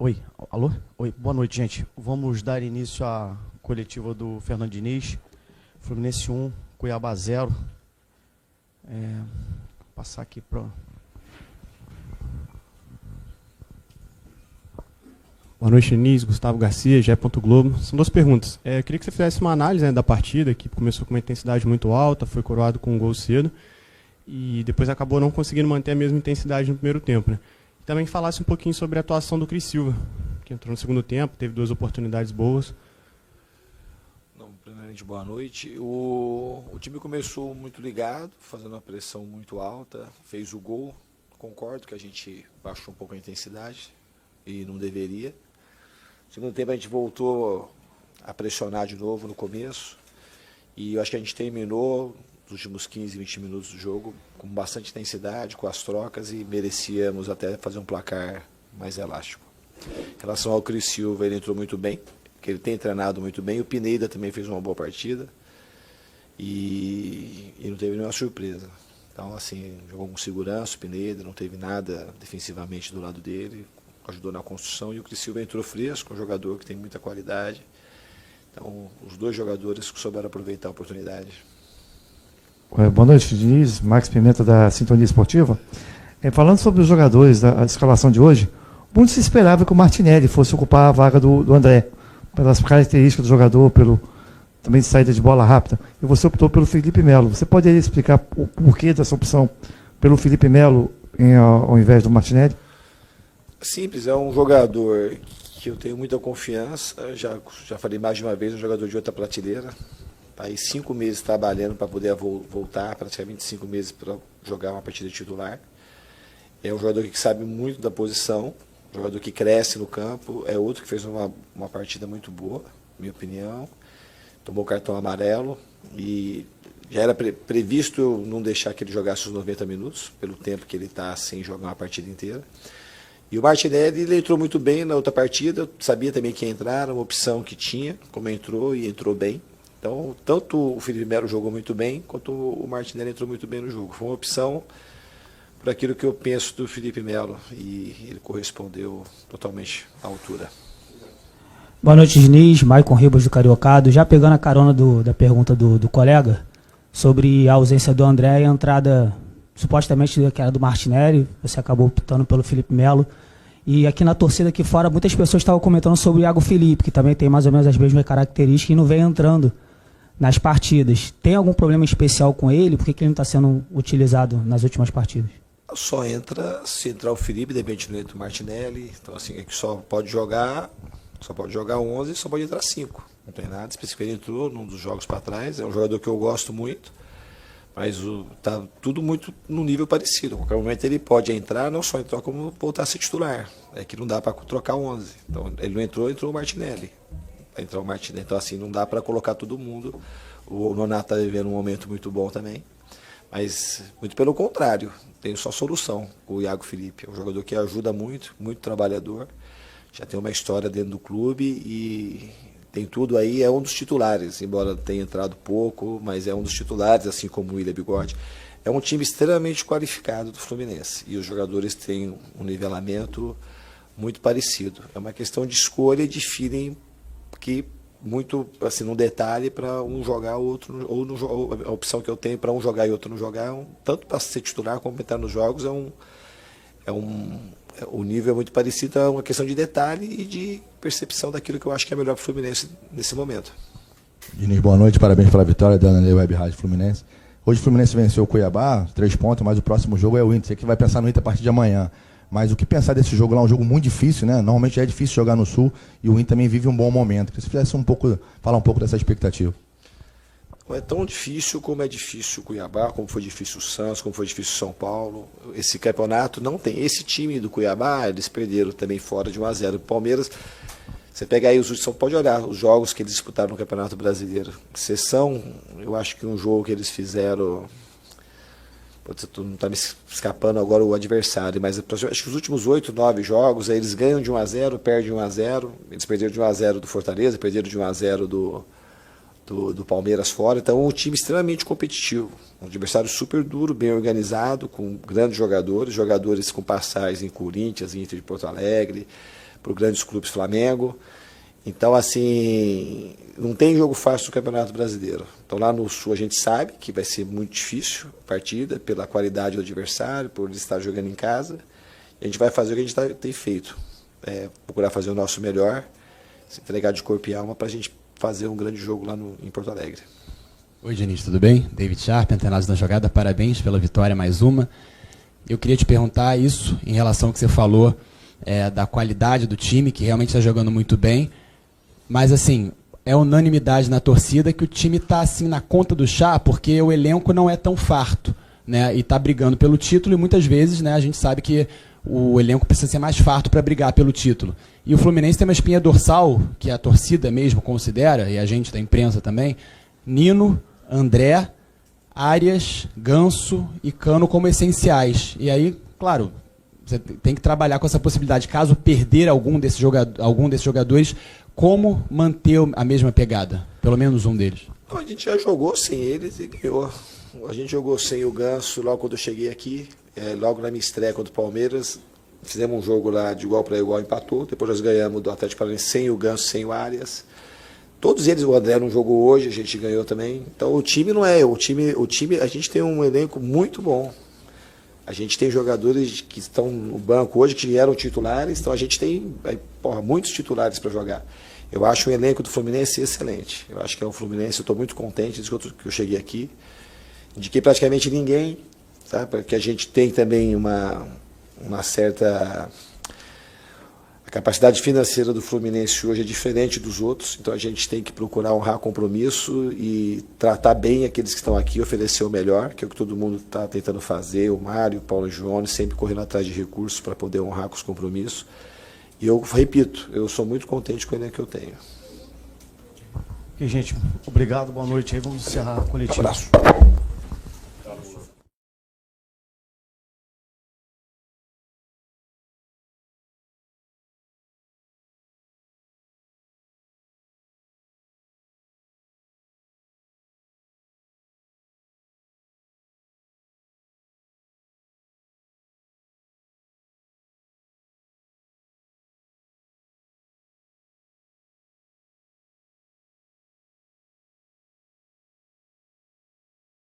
Oi, alô? Oi, boa noite, gente. Vamos dar início à coletiva do Fernando Diniz. Fluminense 1, Cuiabá 0. Vou passar aqui para... Boa noite, Diniz, Gustavo Garcia, GE. Globo. São duas perguntas. Eu queria que você fizesse uma análise, da partida, que começou com uma intensidade muito alta, foi coroado com um gol cedo, e depois acabou não conseguindo manter a mesma intensidade no primeiro tempo, né? E também falasse um pouquinho sobre a atuação do Cris Silva, que entrou no segundo tempo, teve 2 oportunidades boas. Primeiramente, boa noite. O time começou muito ligado, fazendo uma pressão muito alta, fez o gol. Concordo que a gente baixou um pouco a intensidade e não deveria. No segundo tempo a gente voltou a pressionar de novo no começo e eu acho que a gente terminou os últimos 15, 20 minutos do jogo com bastante intensidade, com as trocas, e merecíamos até fazer um placar mais elástico. Em relação ao Cris Silva, ele entrou muito bem, que ele tem treinado muito bem. O Pineda também fez uma boa partida e não teve nenhuma surpresa. Então, assim, jogou com segurança o Pineda, não teve nada defensivamente do lado dele, ajudou na construção, e o Cris Silva entrou fresco, um jogador que tem muita qualidade. Então, os dois jogadores que souberam aproveitar a oportunidade. Boa noite, Diniz, Max Pimenta da Sintonia Esportiva. Falando sobre os jogadores da escalação de hoje, muito se esperava que o Martinelli fosse ocupar a vaga do André, pelas características do jogador, pelo também de saída de bola rápida, e você optou pelo Felipe Melo. Você poderia explicar o porquê dessa opção pelo Felipe Melo ao invés do Martinelli? Simples, é um jogador que eu tenho muita confiança, já falei mais de uma vez, um jogador de outra prateleira. Está aí 5 meses trabalhando para poder voltar, praticamente 5 meses para jogar uma partida titular. É um jogador que sabe muito da posição, um jogador que cresce no campo, é outro que fez uma partida muito boa, na minha opinião. Tomou cartão amarelo e já era previsto eu não deixar que ele jogasse os 90 minutos, pelo tempo que ele está sem jogar uma partida inteira. E o Martinelli, ele entrou muito bem na outra partida, eu sabia também que ia entrar, era uma opção que tinha, como entrou, e entrou bem. Então, tanto o Felipe Melo jogou muito bem, quanto o Martinelli entrou muito bem no jogo. Foi uma opção por aquilo que eu penso do Felipe Melo, e ele correspondeu totalmente à altura. Boa noite, Diniz, Maicon Ribas do Cariocado. Já pegando a carona da pergunta do colega sobre a ausência do André e a entrada supostamente que era do Martinelli, você acabou optando pelo Felipe Melo. E aqui na torcida aqui fora, muitas pessoas estavam comentando sobre o Iago Felipe, que também tem mais ou menos as mesmas características e não vem entrando nas partidas. Tem algum problema especial com ele? Por que ele não está sendo utilizado nas últimas partidas? Só entra, se entrar o Felipe, de repente não entra o Martinelli. Então, assim, é que só pode jogar 11, só pode entrar 5. Não tem nada específico. Ele entrou num dos jogos para trás, é um jogador que eu gosto muito, mas está tudo muito num nível parecido. A qualquer momento ele pode entrar, não só entrar, como voltar a ser titular. É que não dá para trocar 11. Então, ele não entrou o Martinelli. Vai entrar o Martinelli. Então, assim, não dá para colocar todo mundo. O Nonato está vivendo um momento muito bom também. Mas, muito pelo contrário, tem só solução com o Iago Felipe. É um jogador que ajuda muito, muito trabalhador. Já tem uma história dentro do clube e tem tudo aí. É um dos titulares, embora tenha entrado pouco, mas é um dos titulares, assim como o William Bigode. É um time extremamente qualificado do Fluminense e os jogadores têm um nivelamento muito parecido. É uma questão de escolha e de feeling que muito, assim, num detalhe para um jogar, outro, ou a opção que eu tenho para um jogar e outro não jogar, tanto para ser titular como para entrar nos jogos, o nível é muito parecido, é uma questão de detalhe e de percepção daquilo que eu acho que é melhor para o Fluminense nesse momento. Diniz, boa noite, parabéns pela vitória da Web Rádio Fluminense. Hoje o Fluminense venceu o Cuiabá, 3 pontos, mas o próximo jogo é o Inter. Você que vai pensar no Inter a partir de amanhã. Mas o que pensar desse jogo lá? É um jogo muito difícil, né? Normalmente é difícil jogar no Sul e o Inter também vive um bom momento. Se fizesse falar um pouco dessa expectativa. Não é tão difícil como é difícil o Cuiabá, como foi difícil o Santos, como foi difícil o São Paulo. Esse campeonato não tem. Esse time do Cuiabá, eles perderam também fora de 1-0. O Palmeiras, você pega aí você pode olhar os jogos que eles disputaram no Campeonato Brasileiro. Exceção, eu acho que um jogo que eles fizeram, não está me escapando agora o adversário, mas acho que os últimos 8, 9 jogos, aí eles ganham de 1-0, perdem de 1-0, eles perderam de 1-0 do Fortaleza, perderam de 1-0 do Palmeiras fora. Então, um time extremamente competitivo, um adversário super duro, bem organizado, com grandes jogadores com passagens em Corinthians, Inter de Porto Alegre, grandes clubes, Flamengo. Então, assim, não tem jogo fácil no Campeonato Brasileiro. Então, lá no Sul a gente sabe que vai ser muito difícil a partida, pela qualidade do adversário, por ele estar jogando em casa. E a gente vai fazer o que a gente tem feito. Procurar fazer o nosso melhor, se entregar de corpo e alma para a gente fazer um grande jogo lá em Porto Alegre. Oi, Diniz, tudo bem? David Sharp, Antenados na Jogada, parabéns pela vitória, mais uma. Eu queria te perguntar isso em relação ao que você falou da qualidade do time, que realmente está jogando muito bem, mas assim, é unanimidade na torcida que o time está assim na conta do chá, porque o elenco não é tão farto, né? E está brigando pelo título, e muitas vezes, né, a gente sabe que o elenco precisa ser mais farto para brigar pelo título. E o Fluminense tem uma espinha dorsal, que a torcida mesmo considera, e a gente da imprensa também, Nino, André, Arias, Ganso e Cano como essenciais. E aí, claro, você tem que trabalhar com essa possibilidade. Caso perder algum desses jogadores, como manter a mesma pegada? Pelo menos um deles. A gente já jogou sem eles e ganhou. A gente jogou sem o Ganso logo quando eu cheguei aqui. Logo na minha estreia contra o Palmeiras. Fizemos um jogo lá de igual para igual, empatou. Depois nós ganhamos do Atlético Paranaense sem o Ganso, sem o Arias. Todos eles, o André não jogou hoje, a gente ganhou também. Então o time não é. O time, a gente tem um elenco muito bom. A gente tem jogadores que estão no banco hoje, que eram titulares, então a gente tem muitos titulares para jogar. Eu acho o elenco do Fluminense excelente. Eu acho que é um Fluminense, eu estou muito contente desde que eu cheguei aqui. Indiquei praticamente ninguém, tá? Porque a gente tem também uma certa... A capacidade financeira do Fluminense hoje é diferente dos outros, então a gente tem que procurar honrar compromisso e tratar bem aqueles que estão aqui, oferecer o melhor, que é o que todo mundo está tentando fazer, o Mário, o Paulo João, sempre correndo atrás de recursos para poder honrar com os compromissos. E eu repito, eu sou muito contente com o elenco que eu tenho. Ok, gente, obrigado, boa noite aí, vamos encerrar a coletiva. Um abraço.